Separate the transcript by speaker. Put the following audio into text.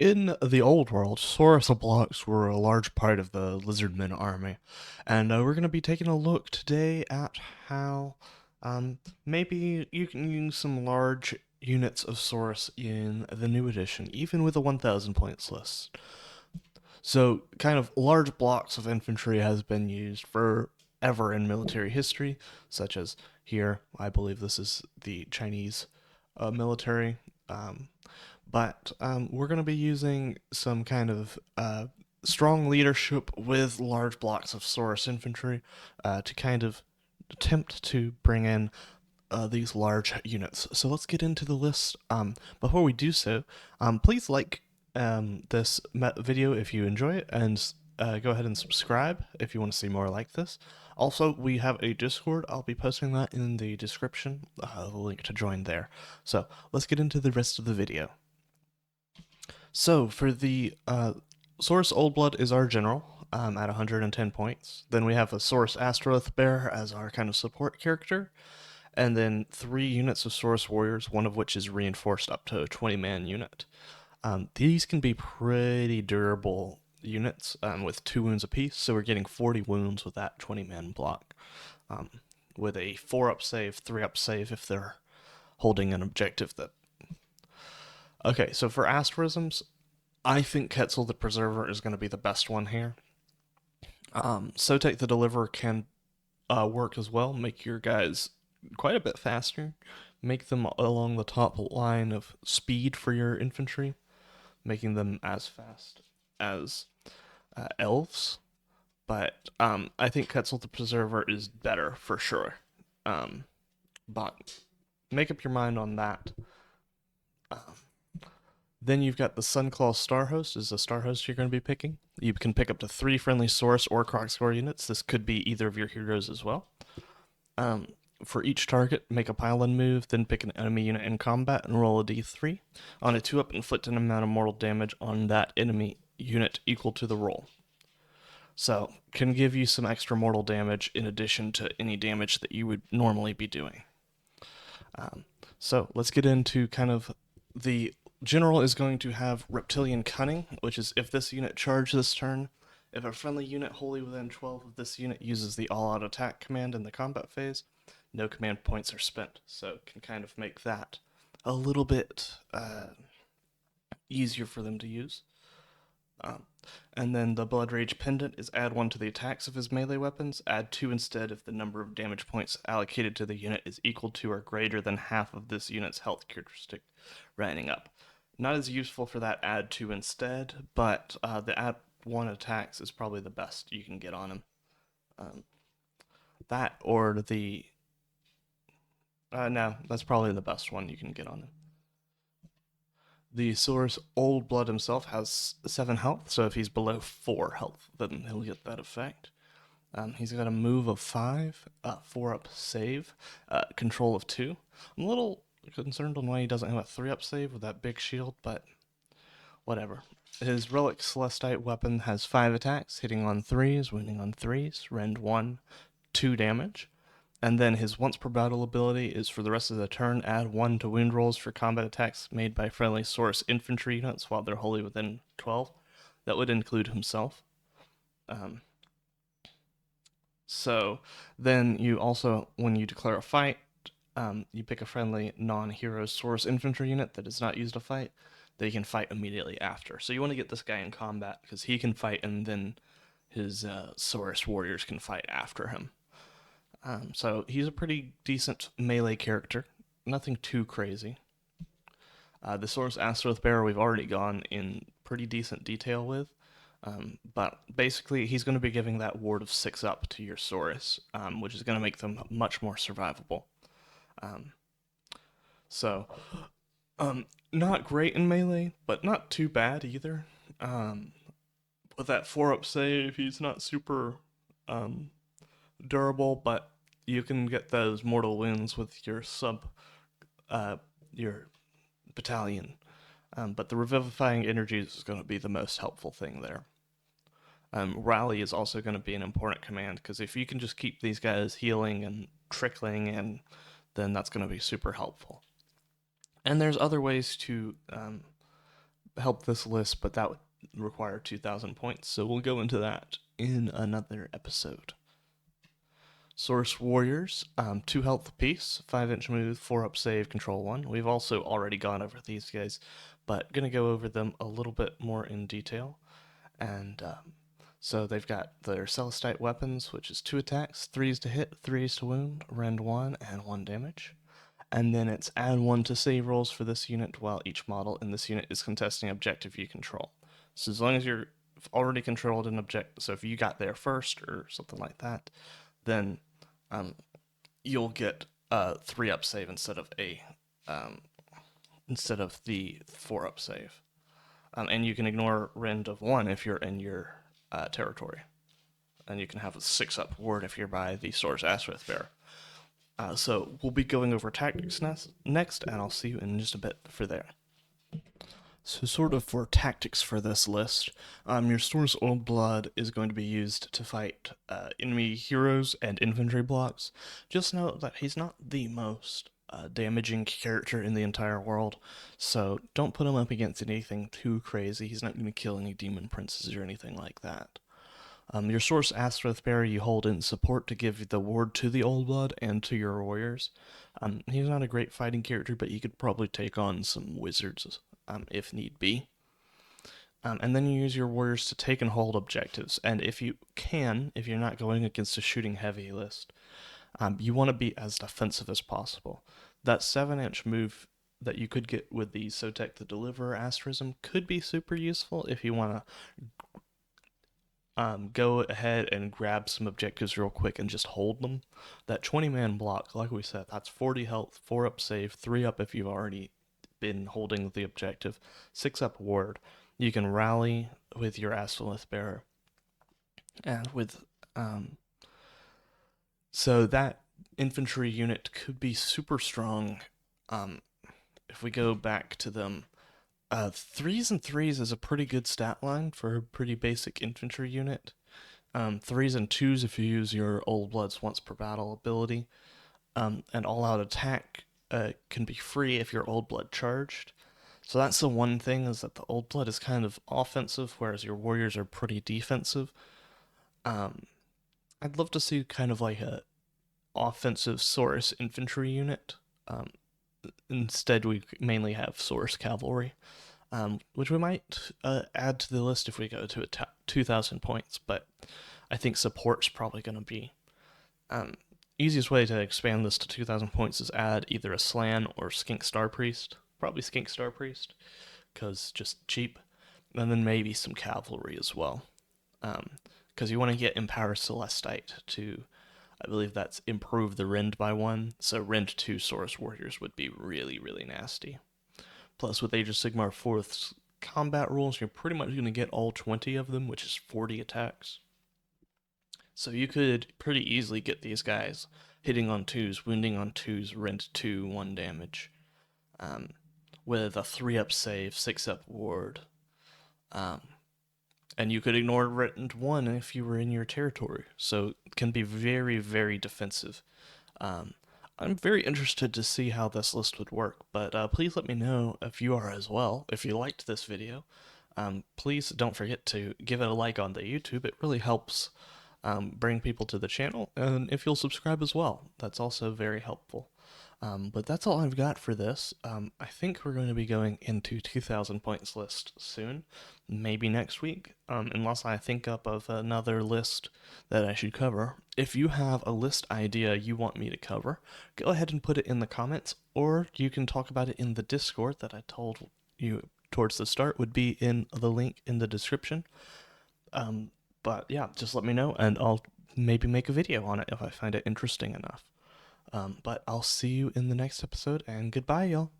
Speaker 1: In the old world, Saurus blocks were a large part of the lizardmen army, and we're going to be taking a look today at how maybe you can use some large units of Saurus in the new edition, even with a 1,000 points list. So, kind of large blocks of infantry has been used forever in military history, such as here, I believe this is the Chinese military. Um, but we're going to be using some kind of strong leadership with large blocks of Saurus infantry to kind of attempt to bring in these large units. So let's get into the list. Before we do so, please like this video if you enjoy it, and go ahead and subscribe if you want to see more like this. Also, we have a Discord. I'll be posting that in the description, the link to join there. So let's get into the rest of the video. So for the Saurus Old Blood is our general at 110 points. Then we have a Saurus Astaroth Bear as our kind of support character. And then 3 units of Saurus Warriors, one of which is reinforced up to a 20-man unit. These can be pretty durable units with 2 wounds apiece, so we're getting 40 wounds with that 20-man block. With a 4-up save, 3-up save if they're holding an objective that... Okay, so for asterisms, I think Quetzal the Preserver is going to be the best one here. Sotek the Deliverer can work as well, make your guys quite a bit faster, make them along the top line of speed for your infantry, making them as fast as elves. But I think Quetzal the Preserver is better for sure. But make up your mind on that. Then you've got the Sunclaw Star Host is a Star Host you're going to be picking. You can pick up to 3 friendly Saurus or Crocscore units. This could be either of your heroes as well. For each target, make a pile-in move, then pick an enemy unit in combat and roll a d3. On a 2-up, inflict an amount of mortal damage on that enemy unit equal to the roll. So, can give you some extra mortal damage in addition to any damage that you would normally be doing. So, let's get into kind of the general is going to have Reptilian Cunning, which is if this unit charges this turn, if a friendly unit wholly within 12 of this unit uses the all-out attack command in the combat phase, no command points are spent. So can kind of make that a little bit easier for them to use. And then the Blood Rage Pendant is add 1 to the attacks of his melee weapons, add 2 instead if the number of damage points allocated to the unit is equal to or greater than half of this unit's health characteristic, rounding up. Not as useful for that add 2 instead, but the add 1 attacks is probably the best you can get on him. That or the... no, that's probably the best one you can get on him. The Saurus Old Blood himself has 7 health, so if he's below 4 health, then he'll get that effect. He's got a move of 5, 4-up save, control of 2. I'm a little concerned on why he doesn't have a 3-up save with that big shield, but whatever. His Relic Celestite weapon has 5 attacks, hitting on 3s, wounding on 3s, rend 1, 2 damage. And then his once per battle ability is for the rest of the turn, add 1 to wound rolls for combat attacks made by friendly Saurus infantry units while they're wholly within 12. That would include himself. So then you also, when you declare a fight, you pick a friendly non-hero Saurus infantry unit that has not used a fight, they can fight immediately after. So you want to get this guy in combat because he can fight and then his Saurus Warriors can fight after him. So he's a pretty decent melee character, nothing too crazy. The Saurus Astaroth Bearer we've already gone in pretty decent detail with, but basically he's going to be giving that ward of 6 up to your Saurus, which is going to make them much more survivable. Not great in melee, but not too bad either. With that 4-up save, he's not super durable, but you can get those mortal wounds with your your battalion. But the revivifying energies is going to be the most helpful thing there. Rally is also going to be an important command, because if you can just keep these guys healing and trickling in, then that's going to be super helpful. And there's other ways to help this list, but that would require 2,000 points, so we'll go into that in another episode. Saurus Warriors, 2 health apiece, 5-inch move, 4-up save, control 1. We've also already gone over these guys, but going to go over them a little bit more in detail. And so they've got their Celestite weapons, which is 2 attacks, 3s to hit, 3s to wound, rend 1, and 1 damage. And then it's add 1 to save rolls for this unit while each model in this unit is contesting objective you control. So as long as you're already controlled an objective, so if you got there first or something like that, then you'll get a 3-up save instead of the 4-up save. And you can ignore rend of 1 if you're in your territory. And you can have a 6-up ward if you're by the Saurus Warriors. So we'll be going over tactics next, and I'll see you in just a bit for there. So sort of for tactics for this list, your Saurus Old Blood is going to be used to fight enemy heroes and infantry blocks. Just note that he's not the most damaging character in the entire world, so don't put him up against anything too crazy. He's not going to kill any demon princes or anything like that. Your Saurus Warriors you hold in support to give the ward to the Old Blood and to your warriors. He's not a great fighting character, but he could probably take on some wizards if need be. And then you use your warriors to take and hold objectives. And if you're not going against a shooting heavy list, you want to be as defensive as possible. That 7-inch move that you could get with the Sotek the Deliverer asterism could be super useful if you want to go ahead and grab some objectives real quick and just hold them. That 20-man block, like we said, that's 40 health, 4-up save, 3-up if you've already been holding the objective, 6-up ward. You can rally with your Astrolith Bearer. And with so that infantry unit could be super strong. If we go back to them, 3s and 3s is a pretty good stat line for a pretty basic infantry unit. 3s and 2s if you use your Old Blood's once per battle ability. And all-out attack can be free if you're Old Blood charged. So that's the one thing, is that the Old Blood is kind of offensive, whereas your warriors are pretty defensive. I'd love to see kind of like a offensive Saurus infantry unit. Instead, we mainly have Saurus cavalry, which we might add to the list if we go to 2,000 points, but I think support's probably going to be... easiest way to expand this to 2,000 points is add either a Slan or Skink Star Priest. Probably Skink Star Priest, because just cheap. And then maybe some cavalry as well. Because you want to get Empower Celestite to, I believe that's improve the rend by 1. So rend 2 Saurus Warriors would be really, really nasty. Plus with Age of Sigmar 4th combat rules, you're pretty much going to get all 20 of them, which is 40 attacks. So you could pretty easily get these guys hitting on 2s, wounding on 2s, rend 2, 1 damage. With a 3-up save, 6-up ward. And you could ignore rend 1 if you were in your territory. So it can be very, very defensive. I'm very interested to see how this list would work, but please let me know if you are as well. If you liked this video, please don't forget to give it a like on the YouTube. It really helps bring people to the channel, and if you'll subscribe as well, that's also very helpful. But that's all I've got for this. I think we're going to be going into 2,000 points list soon, maybe next week, unless I think up of another list that I should cover. If you have a list idea you want me to cover, go ahead and put it in the comments, or you can talk about it in the Discord that I told you towards the start would be in the link in the description. But yeah, just let me know, and I'll maybe make a video on it if I find it interesting enough. But I'll see you in the next episode, and goodbye, y'all.